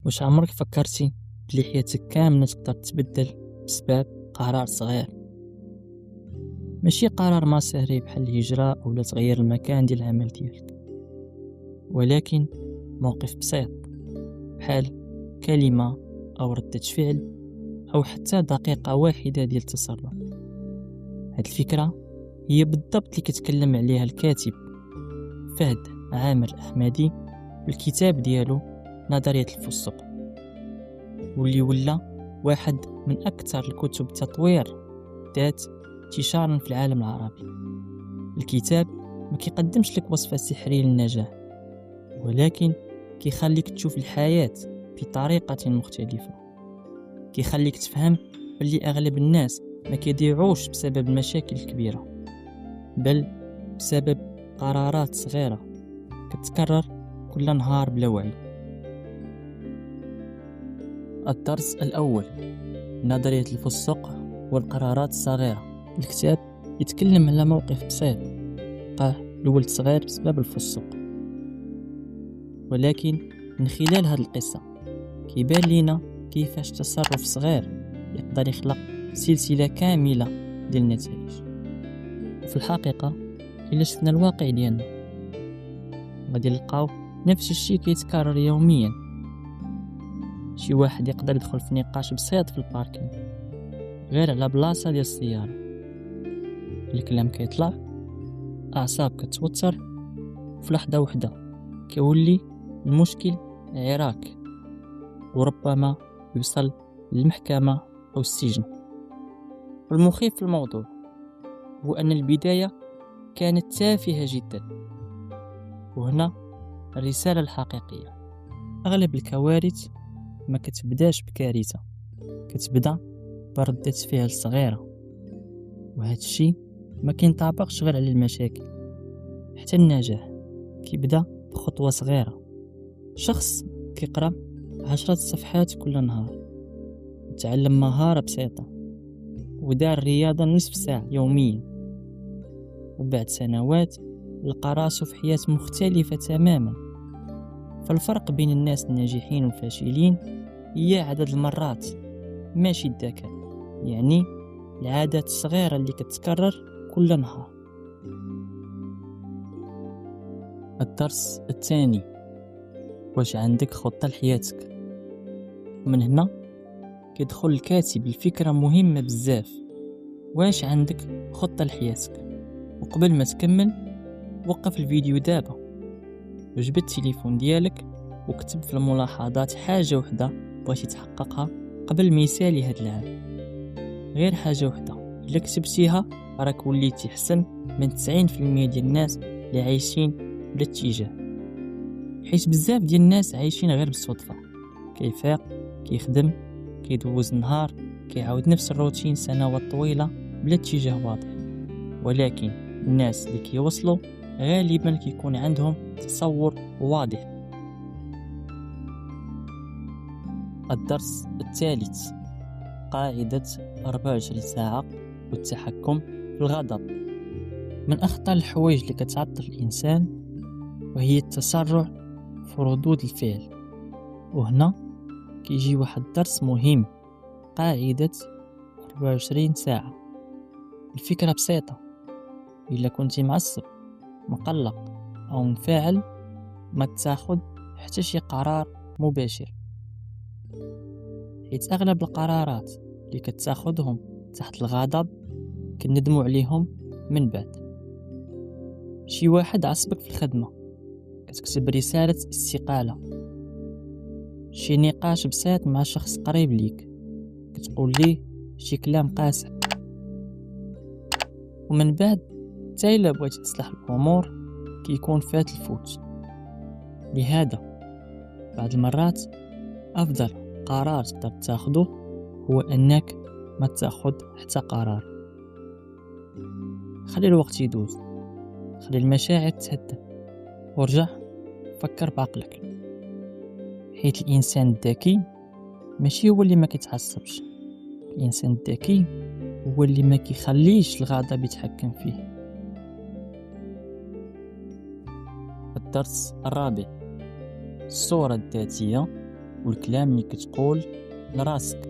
واش عمرك فكرتي بلي حياتك كاملة تقدر تتبدل بسبب قرار صغير؟ ماشي قرار مصيري بحال الهجرة أو لا تغير المكان ديال العمل ديالك، ولكن موقف بسيط بحال كلمة أو ردة فعل أو حتى دقيقة واحدة ديال التصرف. هاد الفكرة هي بالضبط اللي كتكلم عليها الكاتب فهد عامر الأحمدي بالكتاب ديالو نظرية الفسق، واللي ولا واحد من أكثر الكتب تطوير ذات انتشارا في العالم العربي. الكتاب ما كيقدمش لك وصفة سحرية للنجاح، ولكن كيخليك تشوف الحياة بطريقة مختلفة. كيخليك تفهم بلي أغلب الناس ما كيضيعوش بسبب المشاكل الكبيرة، بل بسبب قرارات صغيرة كتكرر كل نهار بلا وعي. الدرس الأول: نظرية الفسق والقرارات الصغيرة. الكتاب يتكلم على موقف بسيط وقع لولد صغير بسبب الفسق، ولكن من خلال هذه القصة كيبان لينا كيفاش تصرف صغير يقدر يخلق سلسلة كاملة ديال النتائج. وفي الحقيقة إلا شفنا الواقع ديالنا غادي نلقاو نفس الشيء كيتكرر يوميا. شي واحد يقدر يدخل في نقاش بسيط في الباركينغ غير على بلاصة ديال السيارة، الكلام كيطلع، أعصاب كتوتر، وفي لحظة وحدة كيولي المشكل عراك، وربما يوصل للمحكمة أو السجن. والمخيف في الموضوع هو أن البداية كانت تافهة جدا. وهنا الرسالة الحقيقية: أغلب الكوارث ما كتبداش بكارثة، كتبدا بردة فعل صغيرة. وهذا الشيء ما كينطبقش غير على المشاكل، حتى النجاح كيبدا بخطوة صغيرة. شخص كيقرأ 10 صفحات كل نهار، تعلم مهارة بسيطة، ودار رياضة نصف ساعة يوميا، وبعد سنوات لقى راسو في حياة مختلفة تماما. فالفرق بين الناس الناجحين والفاشلين هي عدد المرات، ماشي الذكاء. يعني العادات الصغيرة اللي كتكرر كل نهار. الدرس الثاني: واش عندك خطة لحياتك؟ من هنا كيدخل الكاتب الفكرة مهمة بزاف. واش عندك خطة لحياتك؟ وقبل ما تكمل وقف الفيديو دابا، وجبد التليفون ديالك وكتب في الملاحظات حاجة وحدة بغيتي تحققها قبل ما يسالي هاد العام. غير حاجة وحدة، إلا كتبتيها راك وليتي حسن من 90% ديال الناس اللي عايشين بلا اتجاه. حيت بزاف ديال الناس عايشين غير بالصدفة، كيفيق، كيخدم، كيدوز النهار، كيعاود نفس الروتين سنوات طويلة بلا اتجاه واضح. ولكن الناس اللي كيوصلوا غالبا كيكون عندهم تصور واضح. الدرس الثالث: قاعدة 24 ساعة والتحكم في الغضب. من أخطر الحوايج اللي كتعطل الإنسان وهي التسرع في ردود الفعل. وهنا كيجي واحد الدرس مهم: قاعدة 24 ساعة. الفكرة بسيطة: إلا كنتي معصب، مقلق أو منفعل، ما تاخد حتى شي قرار مباشر، حيت أغلب القرارات اللي كتاخدهم تحت الغضب كندموا عليهم من بعد. شي واحد عصبك في الخدمة، كتكتب رسالة استقالة. شي نقاش بسيط مع شخص قريب ليك، كتقول ليه شي كلام قاسح، ومن بعد حتى إلا بغيتي تصلح الأمور كيكون فات الفوت. لهذا بعض المرات أفضل قرار تقدر تاخده هو أنك ما تاخد حتى قرار. خلي الوقت يدوز، خلي المشاعر تهدى، ورجع فكر بعقلك. حيت الإنسان الذكي ماشي هو اللي ما كيتعصبش، الإنسان الذكي هو اللي ما كيخليش الغضب يتحكم فيه. الدرس الرابع: الصورة الذاتية والكلام اللي كتقول لراسك،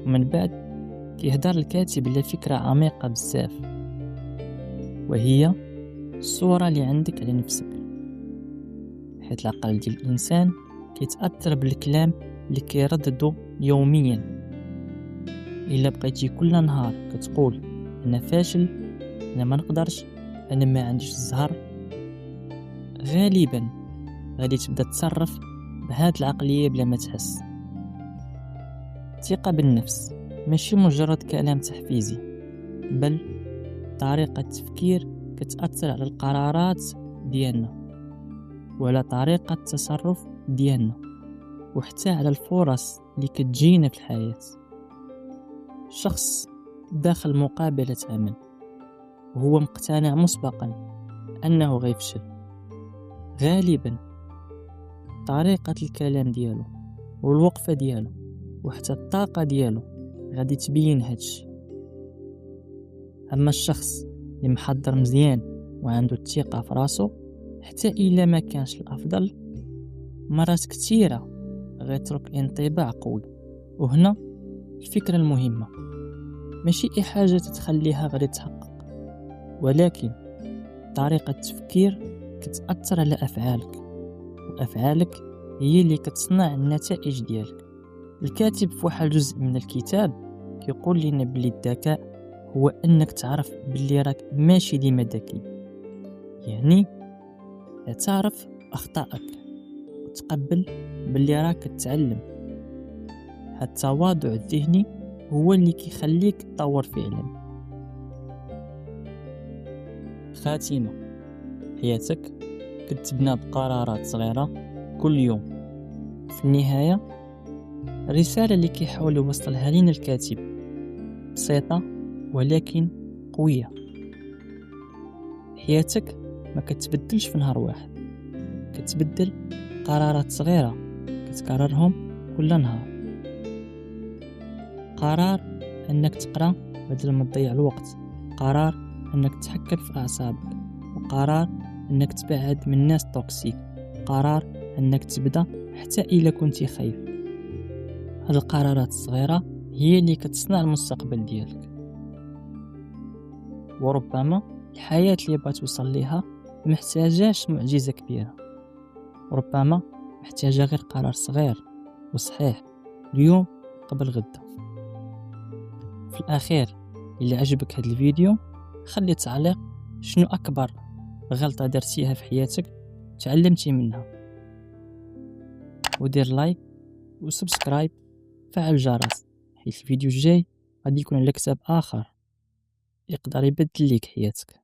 ومن بعد كيهدر الكاتب على فكرة عميقة بزاف، وهي الصورة اللي عندك على نفسك. حيث العقل ديال الإنسان كيتأثر بالكلام اللي كيرددو يوميا. إلا بقيتي كل نهار كتقول أنا فاشل، أنا ما نقدرش، أنا ما عنديش الزهر، غالبا غادي تبدا تصرف بهاد العقلية بلا ما تحس. الثقة بالنفس ماشي مجرد كلام تحفيزي، بل طريقة تفكير كتأثر على القرارات ديالنا وعلى طريقة التصرف ديالنا وحتى على الفرص اللي كتجينا في الحياة. شخص داخل مقابلة عمل وهو مقتنع مسبقا أنه غيفشل، غالبا طريقة الكلام ديالو والوقفة ديالو وحتى الطاقة ديالو غادي تبين هادشي. أما الشخص اللي محضر مزيان وعنده الثقة في راسو، حتى إلا ما كانش الأفضل، مرات كتيرة غيترك انطباع قوي. وهنا الفكرة المهمة، ماشي أي حاجة تتخليها غادي تحقق، ولكن طريقة التفكير كتأثر على أفعالك، وأفعالك هي اللي كتصنع النتائج ديالك. الكاتب في واحد الجزء من الكتاب كيقول لنا بلي الذكاء هو أنك تعرف بلي راك ماشي ديما ذكي، يعني تعرف أخطائك وتقبل بلي راك تتعلم. هاد التواضع الذهني هو اللي كيخليك تطور فعلا. خاتمة، حياتك كتبنى بقرارات صغيرة كل يوم. في النهاية الرسالة اللي كيحاول يوصلها لنا الكاتب بسيطة ولكن قوية. حياتك ما كتبدلش في نهار واحد، كتبدل قرارات صغيرة كتكررهم كل نهار. قرار أنك تقرأ بدل ما تضيع الوقت، قرار أنك تتحكم في أعصابك، وقرار أنك تبعد من ناس توكسيك، قرار أنك تبدأ حتى إلا كنتي خايف. هاد القرارات الصغيرة هي اللي كتصنع المستقبل ديالك. وربما الحياة اللي بغات توصل ليها محتاجاش معجزة كبيرة، ربما محتاجة غير قرار صغير وصحيح اليوم قبل غدا. في الأخير، إلا عجبك هذا الفيديو خلي تعليق شنو أكبر غلطة درتيها في حياتك تعلمتي منها، ودير لايك وسبسكرايب، فعل الجرس، حيث الفيديو الجاي غادي يكون على كتاب آخر يقدر يبدل ليك حياتك.